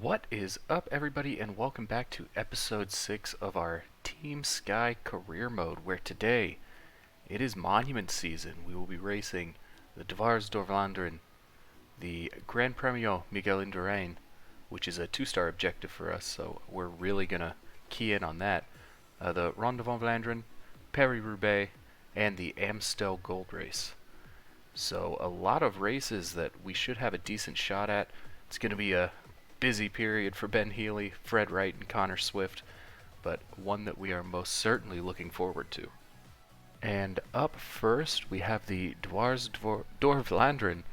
What is up, everybody, and welcome back to episode 6 of our Team Sky career mode, where today it is monument season. We will be racing the Dwars van Vlaanderen, the Gran Premio Miguel Indurain, which is a 2-star objective for us, so we're really going to key in on that. The Ronde van Vlaanderen, Paris-Roubaix, and the Amstel Gold Race. So a lot of races that we should have a decent shot at. It's going to be a busy period for Ben Healy, Fred Wright, and Connor Swift, but one that we are most certainly looking forward to. And up first, we have the Dwars van Vlaanderen,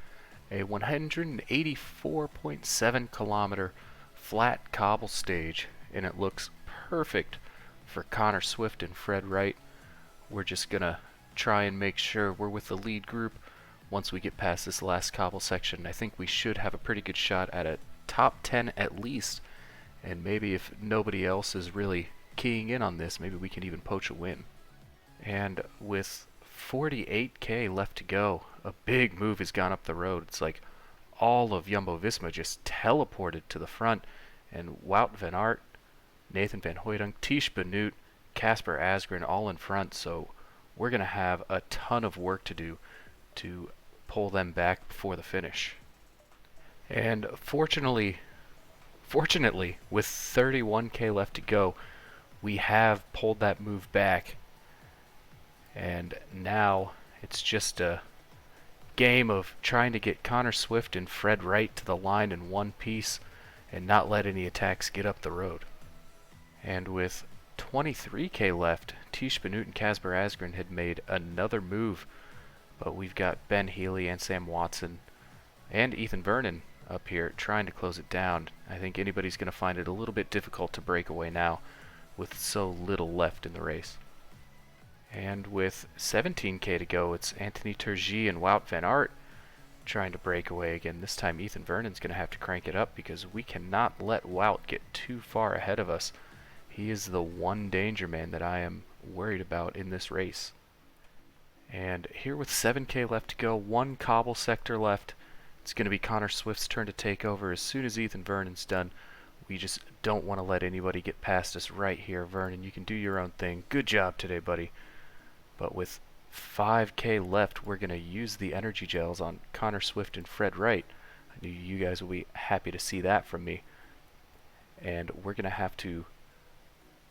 a 184.7 kilometer flat cobble stage, and it looks perfect for Connor Swift and Fred Wright. We're just gonna try and make sure we're with the lead group once we get past this last cobble section. I think we should have a pretty good shot at a top 10 at least, and maybe if nobody else is really keying in on this, maybe we can even poach a win. And with 48k left to go, a big move has gone up the road. It's like all of Jumbo-Visma just teleported to the front, and Wout van Aert, Nathan van Hooydonk, Tiesj Benoot, Casper Asgreen all in front, so we're going to have a ton of work to do to pull them back before the finish. And fortunately, with 31k left to go, we have pulled that move back. And now it's just a game of trying to get Connor Swift and Fred Wright to the line in one piece and not let any attacks get up the road. And with 23k left, Tiesj Benoot and Casper Asgreen had made another move, but we've got Ben Healy and Sam Watson and Ethan Vernon up here trying to close it down. I think anybody's going to find it a little bit difficult to break away now with so little left in the race. And with 17k to go, it's Anthony Turgis and Wout van Aert trying to break away again. This time Ethan Vernon's going to have to crank it up because we cannot let Wout get too far ahead of us. He is the one danger man that I am worried about in this race. And here with 7k left to go, one cobble sector left. It's going to be Connor Swift's turn to take over as soon as Ethan Vernon's done. We just don't want to let anybody get past us right here. Vernon, you can do your own thing. Good job today, buddy. But with 5k left, we're going to use the energy gels on Connor Swift and Fred Wright. I knew you guys will be happy to see that from me. And we're going to have to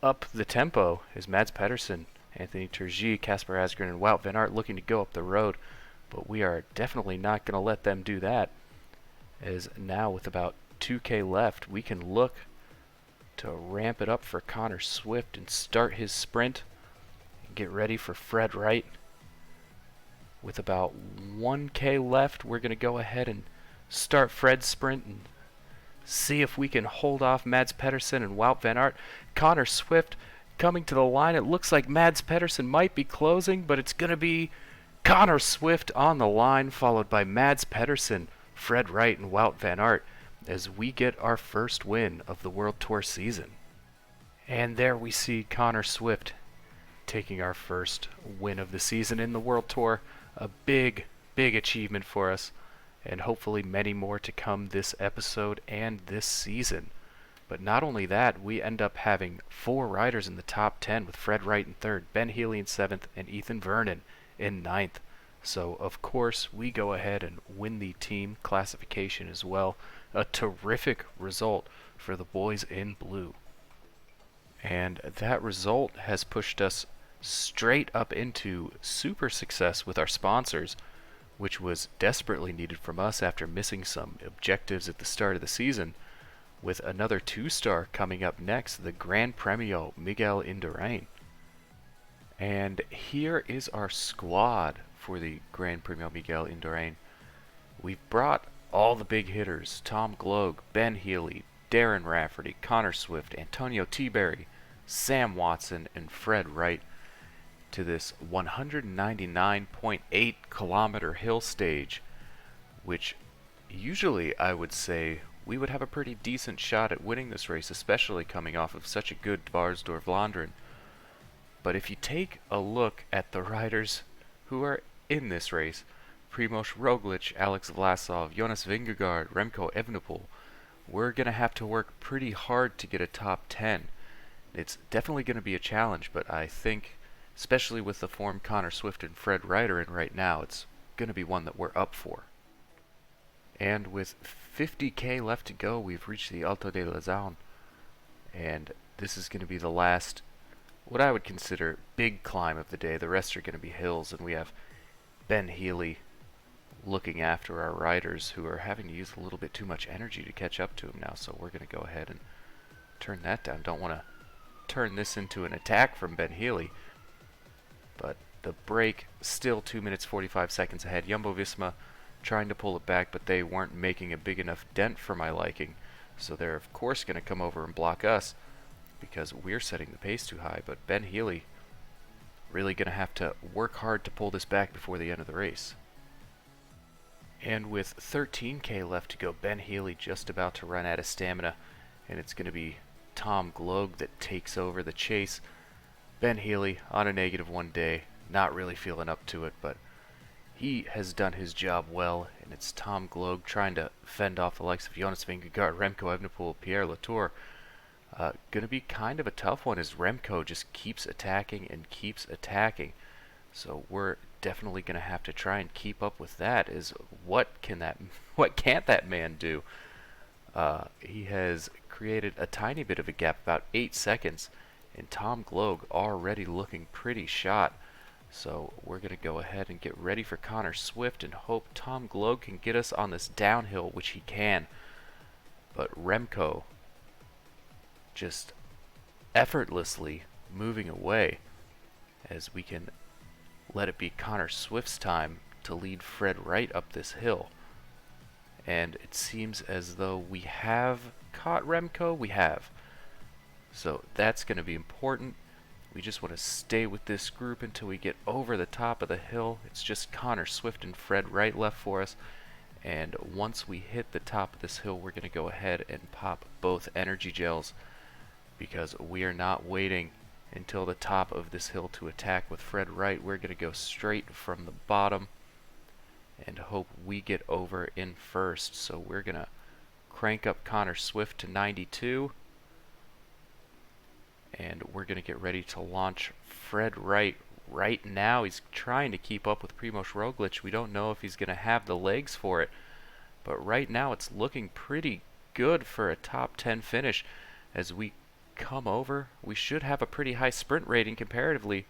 up the tempo as Mads Pedersen, Anthony Turgis, Casper Asgreen, and Wout van Aert looking to go up the road. But we are definitely not going to let them do that, as now with about 2k left, we can look to ramp it up for Connor Swift and start his sprint and get ready for Fred Wright. With about 1k left, we're going to go ahead and start Fred's sprint and see if we can hold off Mads Pedersen and Wout van Aert. Connor Swift coming to the line. It looks like Mads Pedersen might be closing, but it's going to be Connor Swift on the line, followed by Mads Pedersen, Fred Wright, and Wout van Aert as we get our first win of the World Tour season. And there we see Connor Swift taking our first win of the season in the World Tour. A big, big achievement for us, and hopefully many more to come this episode and this season. But not only that, we end up having 4 riders in the top 10 with Fred Wright in 3rd, Ben Healy in 7th, and Ethan Vernon in 9th. So of course we go ahead and win the team classification as well. A terrific result for the boys in blue. And that result has pushed us straight up into super success with our sponsors, which was desperately needed from us after missing some objectives at the start of the season, with another 2-star coming up next, the Gran Premio Miguel Indurain. And here is our squad for the Gran Premio Miguel Indurain. We've brought all the big hitters: Tom Gloag, Ben Healy, Darren Rafferty, Connor Swift, Antonio Tiberi, Sam Watson, and Fred Wright to this 199.8 kilometer hill stage, which usually I would say we would have a pretty decent shot at winning this race, especially coming off of such a good Dwars van Vlaanderen. But if you take a look at the riders who are in this race, Primož Roglic, Alex Vlasov, Jonas Vingegaard, Remco Evenepoel, we're going to have to work pretty hard to get a top 10. It's definitely going to be a challenge, but I think, especially with the form Connor Swift and Fred Wright are in right now, it's going to be one that we're up for. And with 50k left to go, we've reached the Alto de la Zaun, and this is going to be the last, what I would consider, big climb of the day. The rest are going to be hills, and we have Ben Healy looking after our riders who are having to use a little bit too much energy to catch up to him now, so we're going to go ahead and turn that down. Don't want to turn this into an attack from Ben Healy, but the break still 2 minutes 45 seconds ahead. Jumbo-Visma trying to pull it back, but they weren't making a big enough dent for my liking, so they're of course going to come over and block us because we're setting the pace too high. But Ben Healy really going to have to work hard to pull this back before the end of the race. And with 13k left to go, Ben Healy just about to run out of stamina, and it's going to be Tom Gloag that takes over the chase. Ben Healy on a -1 day, not really feeling up to it, but he has done his job well, and it's Tom Gloag trying to fend off the likes of Jonas Vingegaard, Remco Evenepoel, Pierre Latour. Going to be kind of a tough one as Remco just keeps attacking and keeps attacking. So we're definitely going to have to try and keep up with that. What can't that man do? He has created a tiny bit of a gap, about 8 seconds, and Tom Gloag already looking pretty shot. So we're going to go ahead and get ready for Connor Swift and hope Tom Gloag can get us on this downhill, which he can. But Remco just effortlessly moving away as we can let it be Connor Swift's time to lead Fred Wright up this hill. And it seems as though we have caught Remco. We have. So that's going to be important. We just want to stay with this group until we get over the top of the hill. It's just Connor Swift and Fred Wright left for us. And once we hit the top of this hill, we're going to go ahead and pop both energy gels, because we are not waiting until the top of this hill to attack with Fred Wright. We're going to go straight from the bottom and hope we get over in first. So we're going to crank up Connor Swift to 92. And we're going to get ready to launch Fred Wright right now. He's trying to keep up with Primoz Roglic. We don't know if he's going to have the legs for it. But right now it's looking pretty good for a top 10 finish. As we come over, we should have a pretty high sprint rating comparatively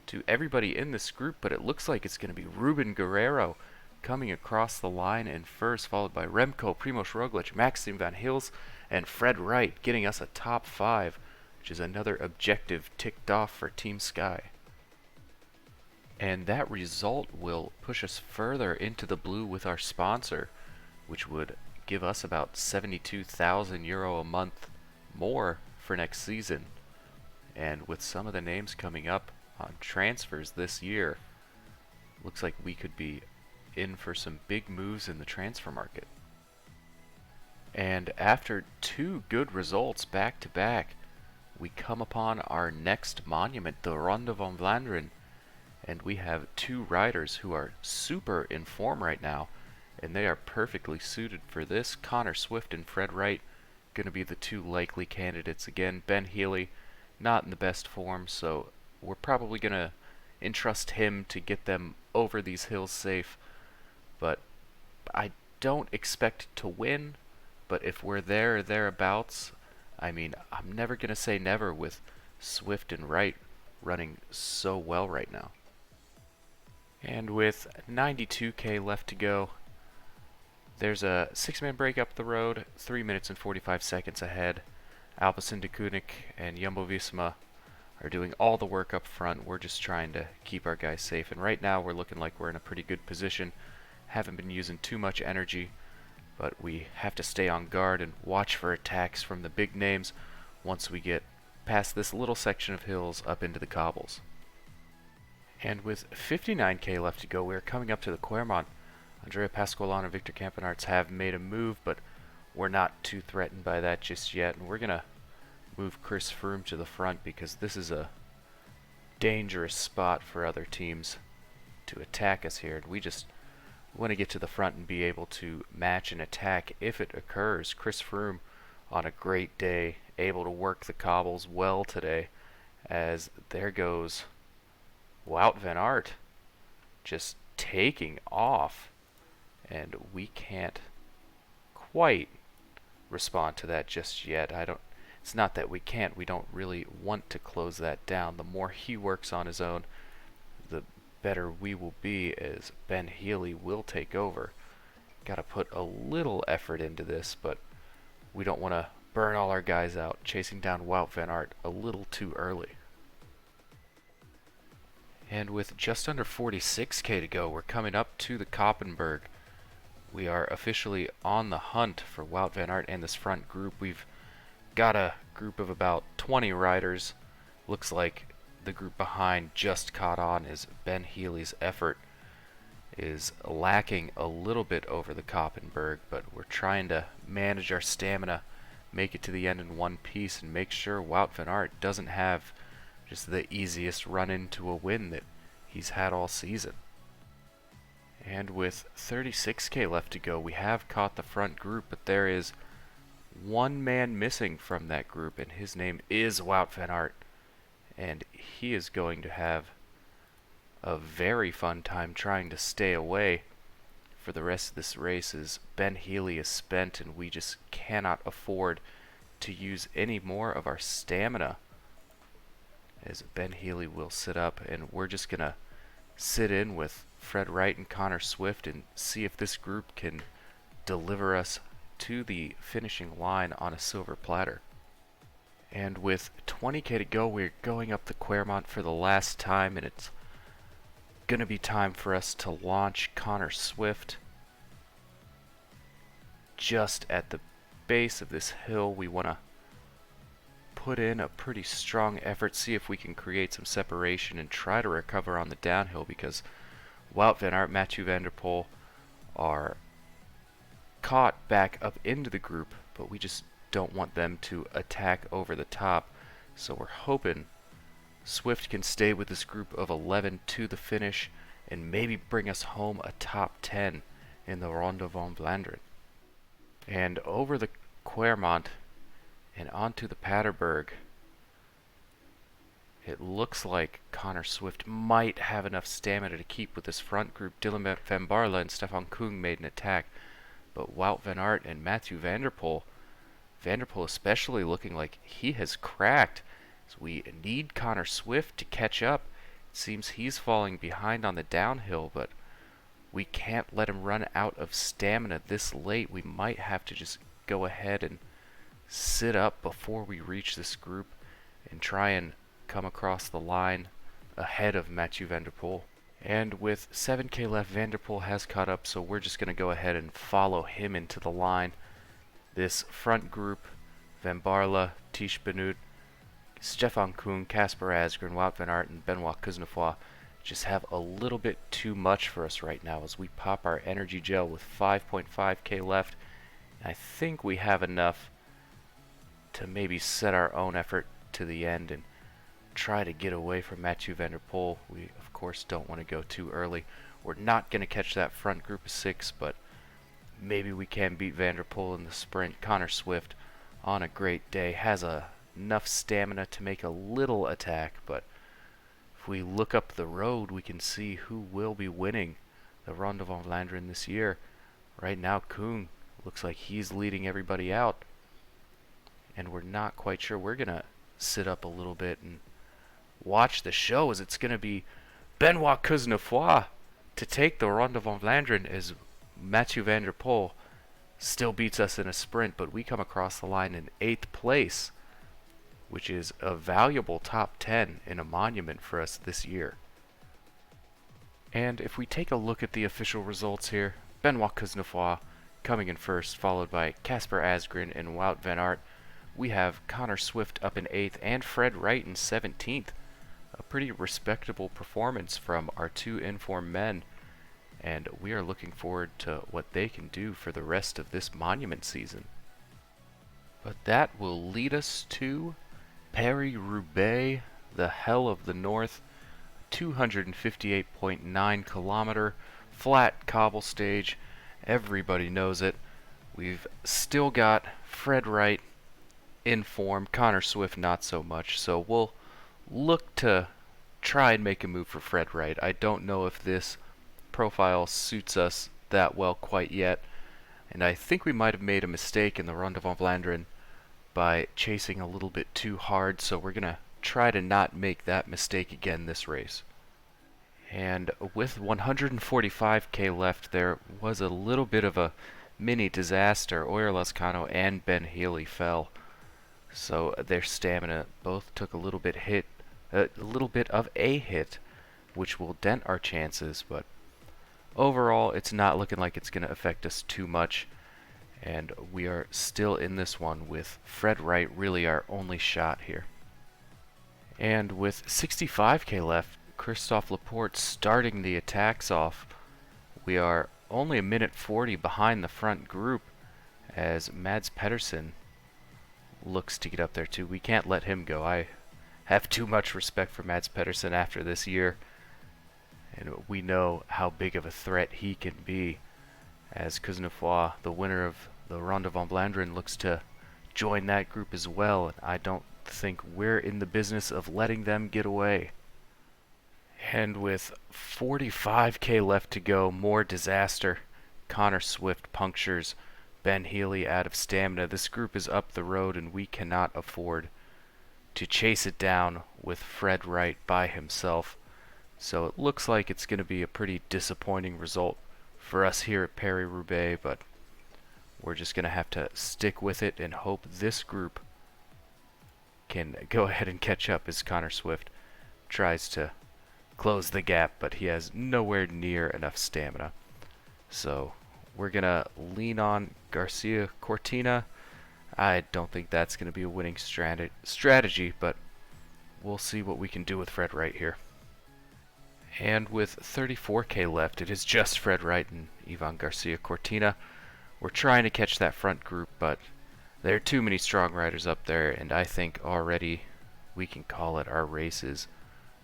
to everybody in this group. But it looks like it's going to be Ruben Guerrero coming across the line in first, followed by Remco, Primoz Roglic, Maxim van Hils, and Fred Wright, getting us a top 5. Which is another objective ticked off for Team Sky. And that result will push us further into the blue with our sponsor, which would give us about 72,000 euro a month more for next season. And with some of the names coming up on transfers this year, looks like we could be in for some big moves in the transfer market. And after 2 good results back to back, we come upon our next monument, the Ronde van Vlaanderen, and we have 2 riders who are super in form right now, and they are perfectly suited for this. Connor Swift and Fred Wright going to be the 2 likely candidates. Again, Ben Healy not in the best form, so we're probably going to entrust him to get them over these hills safe, but I don't expect to win. But if we're there or thereabouts, I mean, I'm never going to say never with Swift and Wright running so well right now. And with 92k left to go, there's a 6-man break up the road, 3 minutes and 45 seconds ahead. Alpecin de Koenig and Jumbo-Visma are doing all the work up front. We're just trying to keep our guys safe. And right now we're looking like we're in a pretty good position. Haven't been using too much energy, but we have to stay on guard and watch for attacks from the big names once we get past this little section of hills up into the cobbles. And with 59k left to go, we're coming up to the Kwaremont. Andrea Pasqualon and Victor Campenarts have made a move, but we're not too threatened by that just yet. And we're going to move Chris Froome to the front because this is a dangerous spot for other teams to attack us here. And we just We want to get to the front and be able to match an attack if it occurs. Chris Froome on a great day, able to work the cobbles well today, as there goes Wout van Aert just taking off, and we can't quite respond to that just yet. It's not that we can't, we don't really want to close that down. The more he works on his own, the better we will be, as Ben Healy will take over. Got to put a little effort into this, but we don't want to burn all our guys out chasing down Wout van Aert a little too early. And with just under 46k to go, we're coming up to the Koppenberg. We are officially on the hunt for Wout van Aert and this front group. We've got a group of about 20 riders. Looks like the group behind just caught on, as Ben Healy's effort is lacking a little bit over the Koppenberg, but we're trying to manage our stamina, make it to the end in one piece, and make sure Wout van Aert doesn't have just the easiest run into a win that he's had all season. And with 36k left to go, we have caught the front group, but there is one man missing from that group, and his name is Wout van Aert. And he is going to have a very fun time trying to stay away for the rest of this race, as Ben Healy is spent and we just cannot afford to use any more of our stamina, as Ben Healy will sit up, and we're just going to sit in with Fred Wright and Connor Swift and see if this group can deliver us to the finishing line on a silver platter. And with 20k to go, we're going up the Quermont for the last time, and it's going to be time for us to launch Connor Swift. Just at the base of this hill, we want to put in a pretty strong effort, see if we can create some separation and try to recover on the downhill, because Wout van Aert, Mathieu van der Poel are caught back up into the group, but we just don't want them to attack over the top. So we're hoping Swift can stay with this group of 11 to the finish and maybe bring us home a top 10 in the Ronde van Vlaanderen. And over the Quermont and onto the Paterberg, it looks like Connor Swift might have enough stamina to keep with this front group. Dylan van Baarle and Stefan Kung made an attack, but Wout van Aert and Mathieu van der Poel especially, looking like he has cracked. So we need Connor Swift to catch up. It seems he's falling behind on the downhill, but we can't let him run out of stamina this late. We might have to just go ahead and sit up before we reach this group and try and come across the line ahead of Mathieu van der Poel. And with 7k left, Van der Poel has caught up, so we're just going to go ahead and follow him into the line. This front group, Van Baarle, Tish Benoot, Stefan Kung, Casper Asgreen, Wout van Aert, and Benoit Cosnefroy just have a little bit too much for us right now, as we pop our energy gel with 5.5k left. I think we have enough to maybe set our own effort to the end and try to get away from Mathieu van der Poel. We, of course, don't want to go too early. We're not going to catch that front group of 6, but maybe we can beat Van der Poel in the sprint. Connor Swift, on a great day, has enough stamina to make a little attack, but if we look up the road, we can see who will be winning the Ronde van Vlaanderen this year. Right now, Kung looks like he's leading everybody out, and we're not quite sure. We're going to sit up a little bit and watch the show, as it's going to be Benoit Cosnefroy to take the Ronde van Vlaanderen, as Mathieu van der Poel still beats us in a sprint, but we come across the line in 8th place, which is a valuable top 10 in a monument for us this year. And if we take a look at the official results here, Benoit Cosnefroy coming in first, followed by Casper Asgreen and Wout van Aert. We have Connor Swift up in 8th and Fred Wright in 17th. A pretty respectable performance from our two informed men, and we are looking forward to what they can do for the rest of this monument season. But that will lead us to Paris-Roubaix, the hell of the north, 258.9 kilometer, flat cobble stage. Everybody knows it. We've still got Fred Wright in form, Connor Swift not so much, so we'll look to try and make a move for Fred Wright. I don't know if this profile suits us that well quite yet, and I think we might have made a mistake in the Ronde van Vlaanderen by chasing a little bit too hard, so we're going to try to not make that mistake again this race. And with 145k left, there was a little bit of a mini disaster. Oyer Lascano and Ben Healy fell, so their stamina both took a little bit of a hit, which will dent our chances, but overall it's not looking like it's going to affect us too much, and we are still in this one with Fred Wright really our only shot here. And with 65k left, Christophe Laporte starting the attacks off. We are only a minute 40 behind the front group as Mads Pedersen looks to get up there too. We can't let him go. I have too much respect for Mads Pedersen after this year, and we know how big of a threat he can be, as Kuznefroy, the winner of the Ronde van Vlaanderen, looks to join that group as well, and I don't think we're in the business of letting them get away. And with 45k left to go, more disaster. Connor Swift punctures Ben Healy out of stamina. This group is up the road and we cannot afford to chase it down with Fred Wright by himself. So it looks like it's going to be a pretty disappointing result for us here at Paris-Roubaix, but we're just going to have to stick with it and hope this group can go ahead and catch up as Connor Swift tries to close the gap, but he has nowhere near enough stamina. So we're going to lean on Garcia Cortina. I don't think that's going to be a winning strategy, but we'll see what we can do with Fred Wright here. And with 34k left, it is just Fred Wright and Ivan Garcia Cortina. We're trying to catch that front group, but there are too many strong riders up there, and I think already we can call it our race is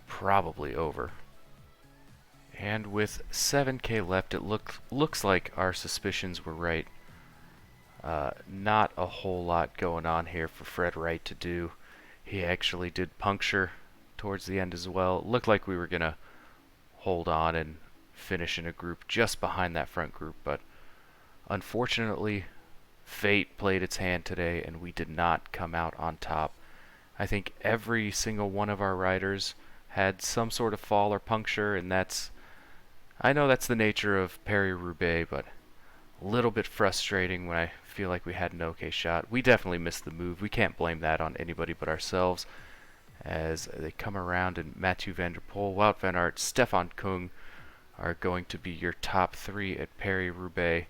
probably over. And with 7k left, it looks like our suspicions were right. Not a whole lot going on here for Fred Wright to do. He actually did puncture towards the end as well. It looked like we were going to hold on and finish in a group just behind that front group, but unfortunately fate played its hand today and we did not come out on top. I think every single one of our riders had some sort of fall or puncture, and I know that's the nature of Paris-Roubaix, but a little bit frustrating when I feel like we had an okay shot. We definitely missed the move. We can't blame that on anybody but ourselves, as they come around, and Mathieu van der Poel, Wout van Aert, Stefan Kung are going to be your top three at Paris-Roubaix,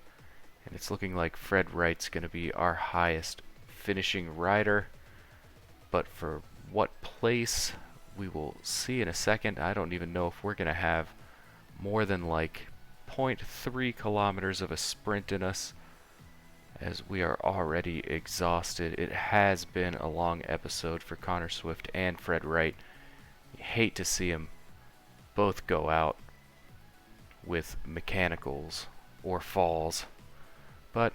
and it's looking like Fred Wright's going to be our highest finishing rider, but for what place we will see in a second. I don't even know if we're going to have more than like 0.3 kilometers of a sprint in us, as we are already exhausted. It has been a long episode for Connor Swift and Fred Wright. You hate to see them both go out with mechanicals or falls, but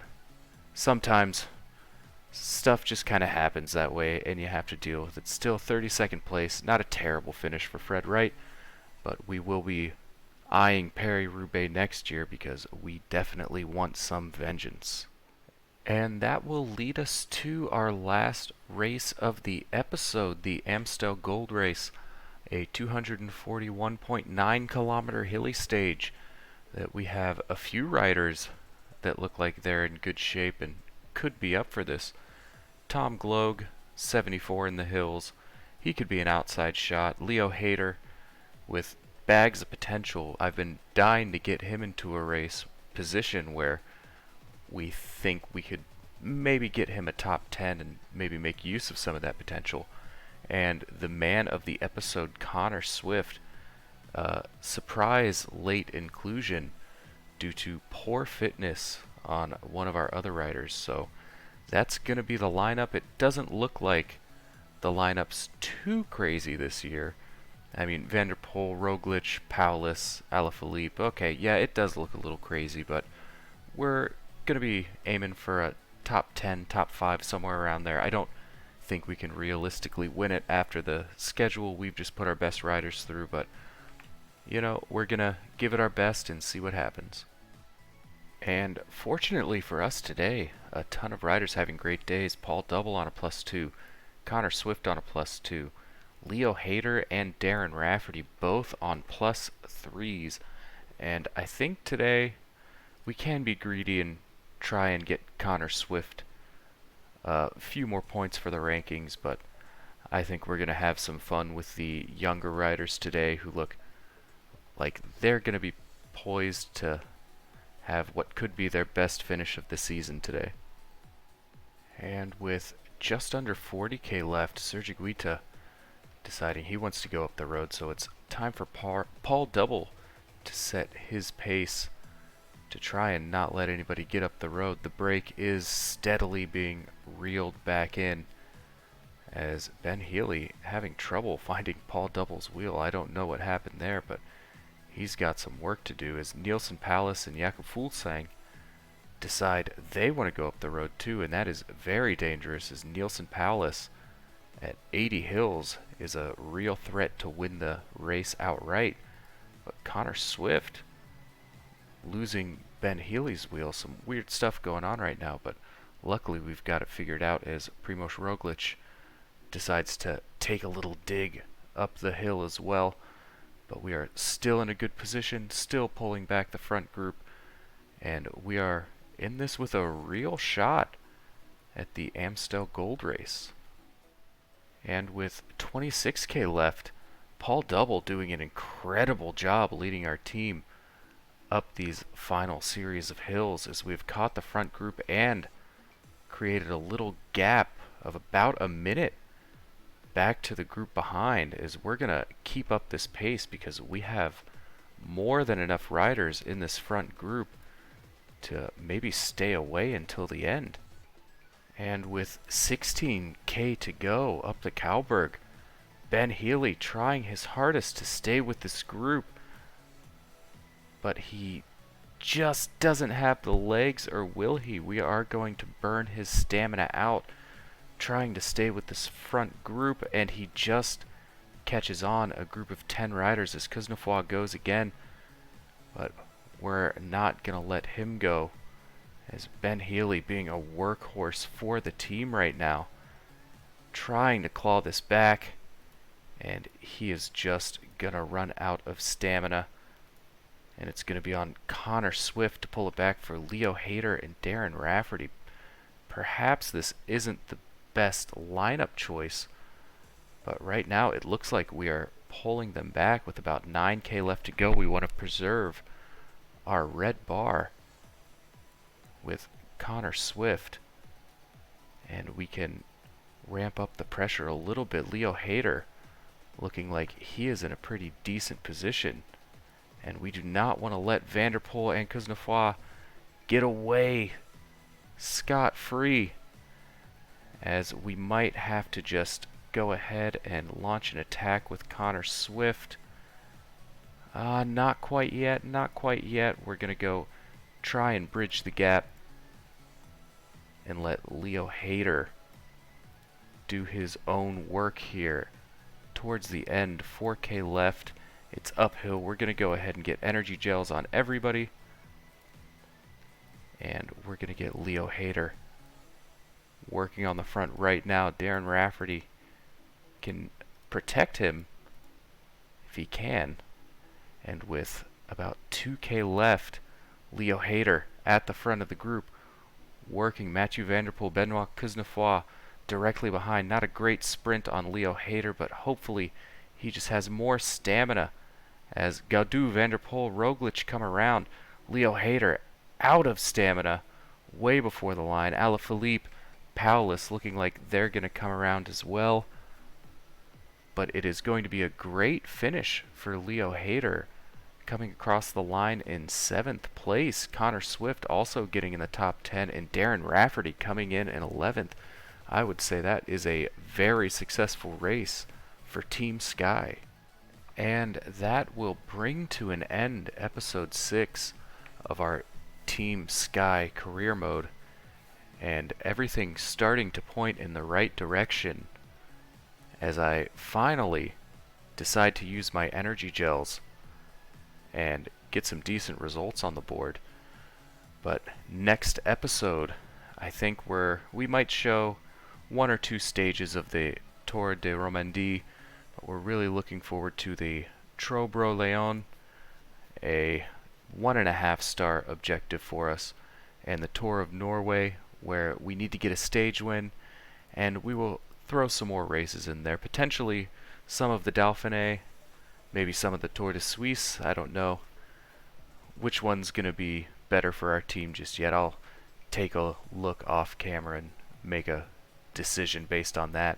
sometimes stuff just kind of happens that way and you have to deal with it. Still 32nd place, not a terrible finish for Fred Wright, but we will be eyeing Paris-Roubaix next year because we definitely want some vengeance. And that will lead us to our last race of the episode, the Amstel Gold Race, a 241.9 kilometer hilly stage that we have a few riders that look like they're in good shape and could be up for this. Tom Gloag, 74 in the hills. He could be an outside shot. Leo Hayter with bags of potential. I've been dying to get him into a race position where we think we could maybe get him a top 10 and maybe make use of some of that potential. And the man of the episode, Connor Swift, surprise late inclusion due to poor fitness on one of our other riders. So that's going to be the lineup. It doesn't look like the lineup's too crazy this year. I mean, Van der Poel, Roglic, Paulus, Alaphilippe. Okay, yeah, it does look a little crazy, but we're going to be aiming for a top 10, top 5, somewhere around there. I don't think we can realistically win it after the schedule we've just put our best riders through, but, you know, we're going to give it our best and see what happens. And fortunately for us today, a ton of riders having great days. Paul Double on a +2, Connor Swift on a +2, Leo Hayter and Darren Rafferty both on +3s. And I think today we can be greedy and try and get Connor Swift a few more points for the rankings, but I think we're going to have some fun with the younger riders today who look like they're going to be poised to have what could be their best finish of the season today. And with just under 40k left, Sergio Guita deciding he wants to go up the road, so it's time for Paul Double to set his pace to try and not let anybody get up the road. The brake is steadily being reeled back in as Ben Healy having trouble finding Paul Double's wheel. I don't know what happened there, but he's got some work to do as Nielsen Palace and Jakob Fuglsang decide they want to go up the road too, and that is very dangerous as Nielsen Palace at 80 hills is a real threat to win the race outright. But Connor Swift losing Ben Healy's wheel, some weird stuff going on right now, but luckily we've got it figured out as Primoz Roglic decides to take a little dig up the hill as well. But we are still in a good position, still pulling back the front group, and we are in this with a real shot at the Amstel Gold Race. And with 26k left, Paul Double doing an incredible job leading our team up these final series of hills as we've caught the front group and created a little gap of about a minute back to the group behind, as we're going to keep up this pace because we have more than enough riders in this front group to maybe stay away until the end. And with 16k to go up the Cowberg, Ben Healy trying his hardest to stay with this group, but he just doesn't have the legs, or will he? We are going to burn his stamina out trying to stay with this front group, and he just catches on a group of 10 riders as Kuznefroy goes again, but we're not going to let him go as Ben Healy, being a workhorse for the team right now, trying to claw this back, and he is just going to run out of stamina, and it's going to be on Connor Swift to pull it back for Leo Hayter and Darren Rafferty. Perhaps this isn't the best lineup choice, but right now it looks like we are pulling them back with about 9k left to go. We want to preserve our red bar with Connor Swift, and we can ramp up the pressure a little bit. Leo Hayter looking like he is in a pretty decent position, and we do not want to let Van der Poel and Kuznefroy get away scot-free, as we might have to just go ahead and launch an attack with Connor Swift. Not quite yet, not quite yet. We're going to go try and bridge the gap and let Leo Hayter do his own work here. Towards the end, 4k left. It's uphill. We're going to go ahead and get energy gels on everybody. And we're going to get Leo Hayter working on the front right now. Darren Rafferty can protect him if he can. And with about 2k left, Leo Hayter at the front of the group, working Mathieu Van der Poel, Benoit Kuznefroy directly behind. Not a great sprint on Leo Hayter, but hopefully he just has more stamina as Gaudu, Van der Poel, Roglic come around. Leo Hayter out of stamina way before the line. Alaphilippe, Paulus looking like they're going to come around as well. But it is going to be a great finish for Leo Hayter, coming across the line in 7th place. Connor Swift also getting in the top 10, and Darren Rafferty coming in 11th. I would say that is a very successful race for Team Sky. And that will bring to an end episode 6 of our Team Sky career mode, and everything starting to point in the right direction as I finally decide to use my energy gels and get some decent results on the board. But next episode, I think we might show one or two stages of the Tour de Romandie, but we're really looking forward to the Trobro Leon, a 1.5-star objective for us, and the Tour of Norway, where we need to get a stage win, and we will throw some more races in there, potentially some of the Dauphiné, maybe some of the Tour de Suisse. I don't know which one's going to be better for our team just yet. I'll take a look off camera and make a decision based on that.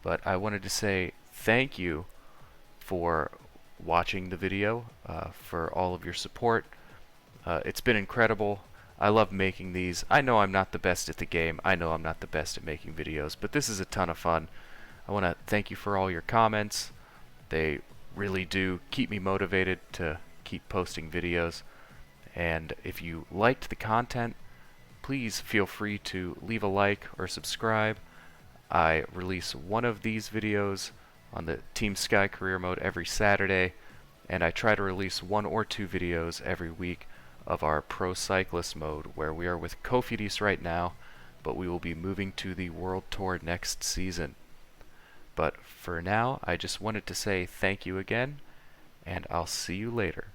But I wanted to say thank you for watching the video, for all of your support. It's been incredible. I love making these. I know I'm not the best at the game. I know I'm not the best at making videos, but this is a ton of fun. I want to thank you for all your comments. They really do keep me motivated to keep posting videos. And if you liked the content, please feel free to leave a like or subscribe. I release one of these videos on the Team Sky career mode every Saturday, and I try to release 1 or 2 videos every week of our Pro Cyclist mode, where we are with Cofidis right now, but we will be moving to the World Tour next season. But for now, I just wanted to say thank you again, and I'll see you later.